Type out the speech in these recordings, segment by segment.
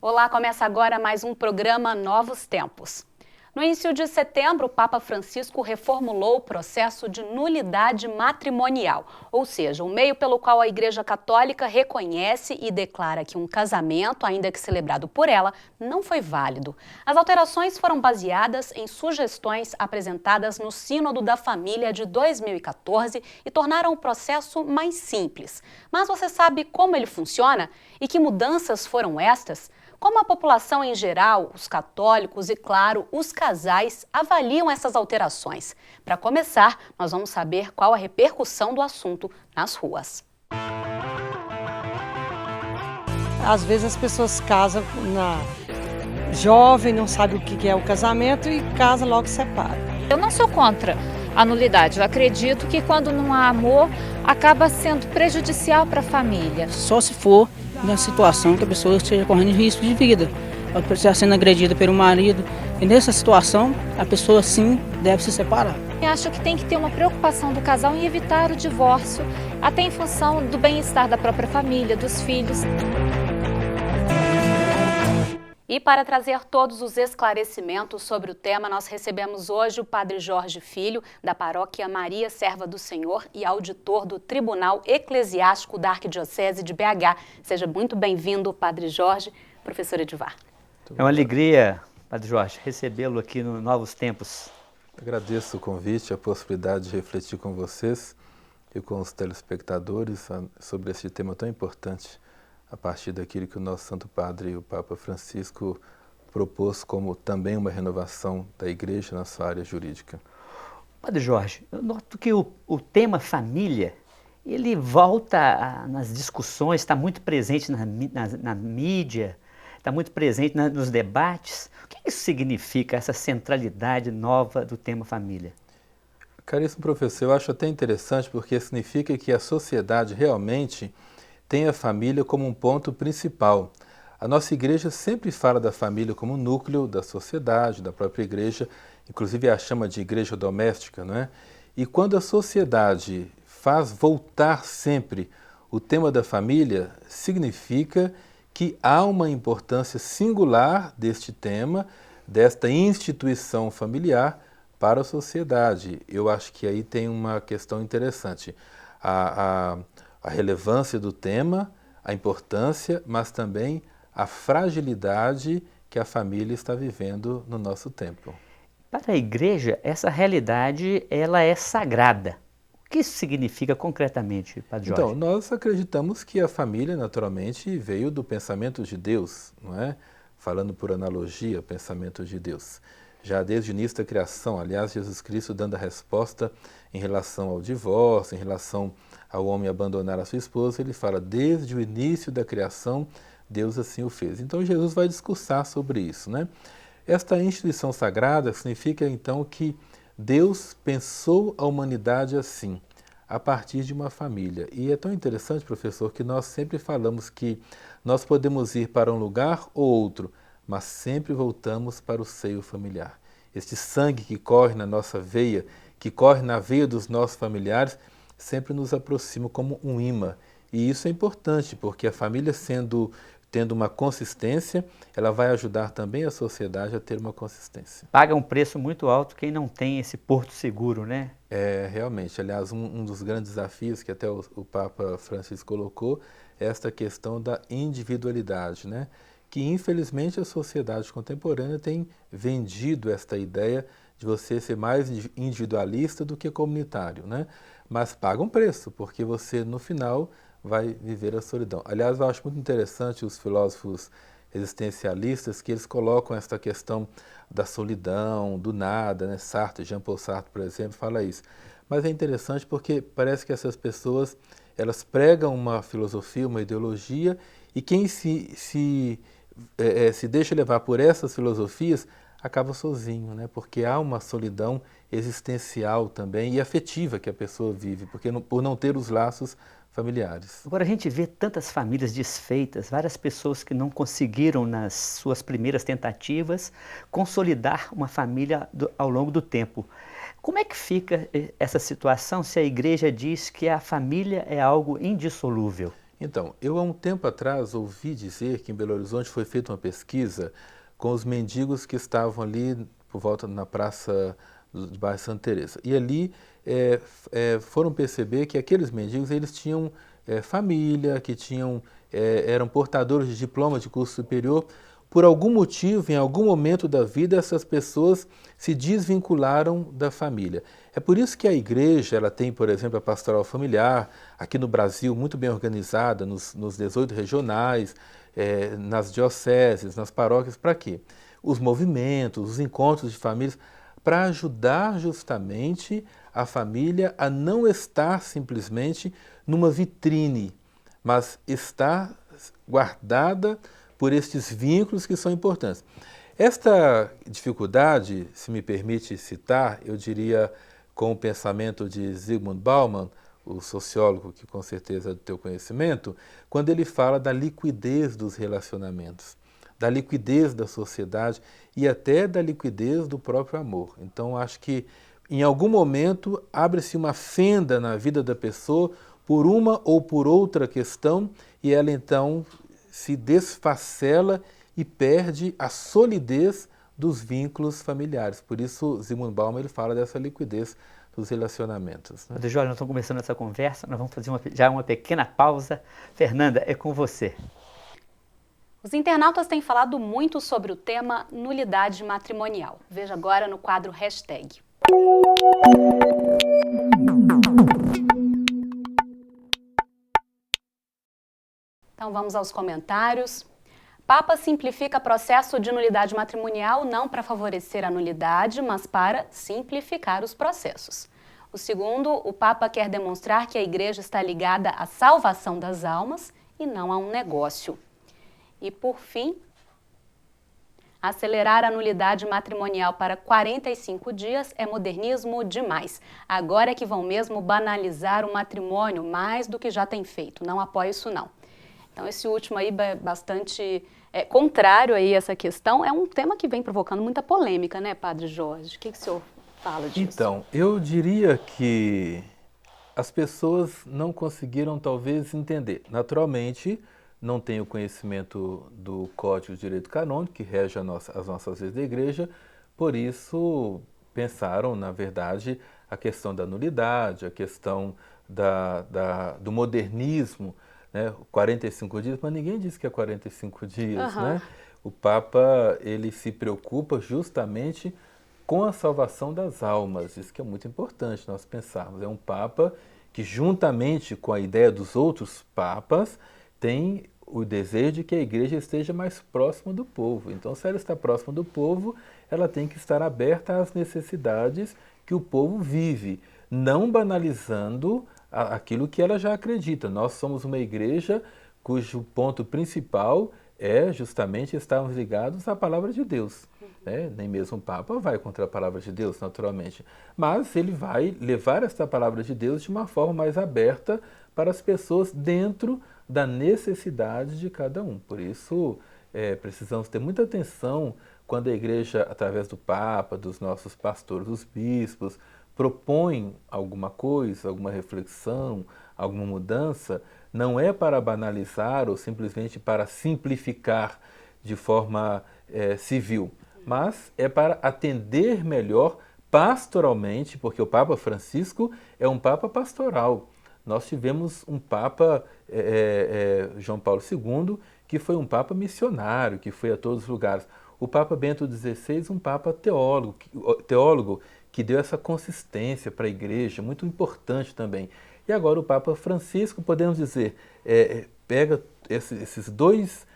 Olá, começa agora mais um programa Novos Tempos. No início de setembro, o Papa Francisco reformulou o processo de nulidade matrimonial, ou seja, o meio pelo qual a Igreja Católica reconhece e declara que um casamento, ainda que celebrado por ela, não foi válido. As alterações foram baseadas em sugestões apresentadas no Sínodo da Família de 2014 e tornaram o processo mais simples. Mas você sabe como ele funciona? E que mudanças foram estas? Como a população em geral, os católicos e, claro, os casais avaliam essas alterações? Para começar, nós vamos saber qual a repercussão do assunto nas ruas. Às vezes as pessoas casam jovem, não sabe o que é o casamento e casa logo separa. Eu não sou contra a nulidade. Eu acredito que quando não há amor, acaba sendo prejudicial para a família. Só se for na situação que a pessoa esteja correndo risco de vida, ela esteja sendo agredida pelo marido, e nessa situação a pessoa sim deve se separar. Eu acho que tem que ter uma preocupação do casal em evitar o divórcio, até em função do bem-estar da própria família, dos filhos. E para trazer todos os esclarecimentos sobre o tema, nós recebemos hoje o Padre Jorge Filho, da Paróquia Maria Serva do Senhor e auditor do Tribunal Eclesiástico da Arquidiocese de BH. Seja muito bem-vindo, Padre Jorge. Professor Edivar. É uma alegria, Padre Jorge, recebê-lo aqui no Novos Tempos. Agradeço o convite, a possibilidade de refletir com vocês e com os telespectadores sobre esse tema tão importante, a partir daquilo que o nosso Santo Padre, o Papa Francisco, propôs como também uma renovação da Igreja na sua área jurídica. Padre Jorge, eu noto que o tema família, ele volta nas discussões, está muito presente na mídia, está muito presente nos debates. O que isso significa, essa centralidade nova do tema família? Caríssimo professor, eu acho até interessante porque significa que a sociedade realmente tem a família como um ponto principal. A nossa igreja sempre fala da família como núcleo da sociedade, da própria igreja, inclusive a chama de igreja doméstica, não é? E quando a sociedade faz voltar sempre o tema da família, significa que há uma importância singular deste tema, desta instituição familiar para a sociedade. Eu acho que aí tem uma questão interessante. A relevância do tema, a importância, mas também a fragilidade que a família está vivendo no nosso tempo. Para a igreja, essa realidade ela é sagrada. O que isso significa concretamente, Padre Jorge? Então, nós acreditamos que a família, naturalmente, veio do pensamento de Deus, não é? Falando por analogia, o pensamento de Deus. Já desde o início da criação, aliás, Jesus Cristo dando a resposta em relação ao divórcio, em relação ao homem abandonar a sua esposa, ele fala, desde o início da criação, Deus assim o fez. Então Jesus vai discursar sobre isso, né? Esta instituição sagrada significa então que Deus pensou a humanidade assim, a partir de uma família. E é tão interessante, professor, que nós sempre falamos que nós podemos ir para um lugar ou outro, mas sempre voltamos para o seio familiar. Este sangue que corre na nossa veia, que corre na veia dos nossos familiares, sempre nos aproxima como um imã. E isso é importante, porque a família tendo uma consistência, ela vai ajudar também a sociedade a ter uma consistência. Paga um preço muito alto quem não tem esse porto seguro, né? É, realmente. Aliás, um dos grandes desafios que até o Papa Francisco colocou é esta questão da individualidade, né? Que infelizmente a sociedade contemporânea tem vendido esta ideia de você ser mais individualista do que comunitário, né? Mas paga um preço, porque você no final vai viver a solidão. Aliás, eu acho muito interessante os filósofos existencialistas que eles colocam esta questão da solidão, do nada, né? Sartre, Jean-Paul Sartre, por exemplo, fala isso. Mas é interessante porque parece que essas pessoas, elas pregam uma filosofia, uma ideologia, e quem se deixa levar por essas filosofias acaba sozinho, né? Porque há uma solidão existencial também e afetiva que a pessoa vive, porque por não ter os laços familiares. Agora a gente vê tantas famílias desfeitas, várias pessoas que não conseguiram nas suas primeiras tentativas consolidar uma família ao longo do tempo. Como é que fica essa situação se a igreja diz que a família é algo indissolúvel? Então, eu há um tempo atrás ouvi dizer que em Belo Horizonte foi feita uma pesquisa com os mendigos que estavam ali por volta na praça do bairro Santa Teresa. E ali foram perceber que aqueles mendigos eles tinham família, que eram portadores de diploma de curso superior. Por algum motivo, em algum momento da vida, essas pessoas se desvincularam da família. É por isso que a igreja ela tem, por exemplo, a pastoral familiar, aqui no Brasil, muito bem organizada, nos 18 regionais, nas dioceses, nas paróquias. Para quê? Os movimentos, os encontros de famílias, para ajudar justamente a família a não estar simplesmente numa vitrine, mas estar guardada por estes vínculos que são importantes. Esta dificuldade, se me permite citar, eu diria com o pensamento de Zygmunt Bauman, o sociólogo que com certeza é do teu conhecimento, quando ele fala da liquidez dos relacionamentos, da liquidez da sociedade e até da liquidez do próprio amor. Então, acho que em algum momento abre-se uma fenda na vida da pessoa por uma ou por outra questão e ela então se desfacela e perde a solidez dos vínculos familiares. Por isso, Zygmunt Bauman ele fala dessa liquidez dos relacionamentos. Padre Jorge, nós estamos começando essa conversa, nós vamos fazer já uma pequena pausa. Fernanda, é com você. Os internautas têm falado muito sobre o tema nulidade matrimonial. Veja agora no quadro Hashtag. Então vamos aos comentários. Papa simplifica processo de nulidade matrimonial não para favorecer a nulidade, mas para simplificar os processos. O segundo, o Papa quer demonstrar que a Igreja está ligada à salvação das almas e não a um negócio. E por fim, acelerar a nulidade matrimonial para 45 dias é modernismo demais. Agora é que vão mesmo banalizar o matrimônio mais do que já tem feito. Não apoio isso não. Então esse último aí bastante contrário aí a essa questão, é um tema que vem provocando muita polêmica, né, Padre Jorge? O que o senhor fala disso? Então, eu diria que as pessoas não conseguiram talvez entender. Naturalmente, não têm o conhecimento do Código de Direito Canônico, que rege as nossas leis da Igreja, por isso pensaram, na verdade, a questão da nulidade, a questão do modernismo, né? 45 dias, mas ninguém disse que é 45 dias, né? O Papa, ele se preocupa justamente com a salvação das almas, isso que é muito importante nós pensarmos. É um Papa que, juntamente com a ideia dos outros Papas, tem o desejo de que a Igreja esteja mais próxima do povo. Então, se ela está próxima do povo, ela tem que estar aberta às necessidades que o povo vive, não banalizando aquilo que ela já acredita. Nós somos uma igreja cujo ponto principal é justamente estarmos ligados à palavra de Deus. Né? Nem mesmo o Papa vai contra a palavra de Deus, naturalmente, mas ele vai levar esta palavra de Deus de uma forma mais aberta para as pessoas dentro da necessidade de cada um. Por isso, precisamos ter muita atenção quando a igreja, através do Papa, dos nossos pastores, dos bispos, propõe alguma coisa, alguma reflexão, alguma mudança, não é para banalizar ou simplesmente para simplificar de forma civil, mas é para atender melhor pastoralmente, porque o Papa Francisco é um Papa pastoral. Nós tivemos um Papa, João Paulo II, que foi um Papa missionário, que foi a todos os lugares. O Papa Bento XVI, um Papa teólogo que deu essa consistência para a Igreja, muito importante também. E agora o Papa Francisco, podemos dizer, pega esses dois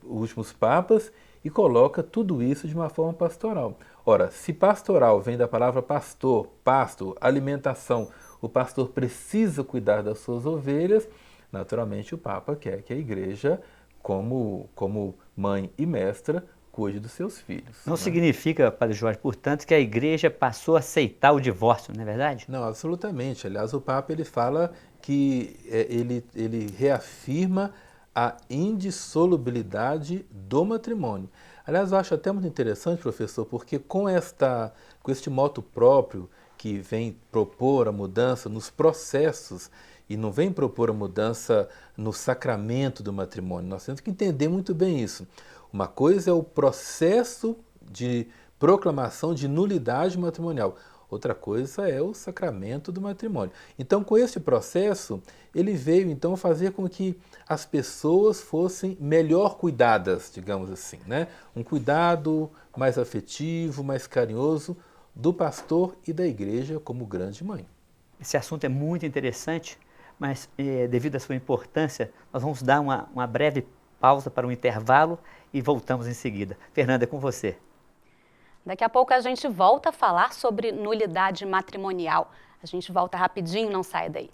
últimos papas e coloca tudo isso de uma forma pastoral. Ora, se pastoral vem da palavra pastor, pasto, alimentação, o pastor precisa cuidar das suas ovelhas, naturalmente o Papa quer que a Igreja, como mãe e mestra, cuide dos seus filhos. Não né? significa, Padre Jorge, portanto, que a igreja passou a aceitar o divórcio, não é verdade? Não, absolutamente. Aliás, o Papa ele fala que ele reafirma a indissolubilidade do matrimônio. Aliás, eu acho até muito interessante, professor, porque com este moto próprio que vem propor a mudança nos processos e não vem propor a mudança no sacramento do matrimônio, nós temos que entender muito bem isso. Uma coisa é o processo de proclamação de nulidade matrimonial. Outra coisa é o sacramento do matrimônio. Então, com este processo, ele veio então fazer com que as pessoas fossem melhor cuidadas, digamos assim, né? Um cuidado mais afetivo, mais carinhoso do pastor e da igreja como grande mãe. Esse assunto é muito interessante, mas devido à sua importância, nós vamos dar uma breve pausa para um intervalo e voltamos em seguida. Fernanda, é com você. Daqui a pouco a gente volta a falar sobre nulidade matrimonial. A gente volta rapidinho, não sai daí.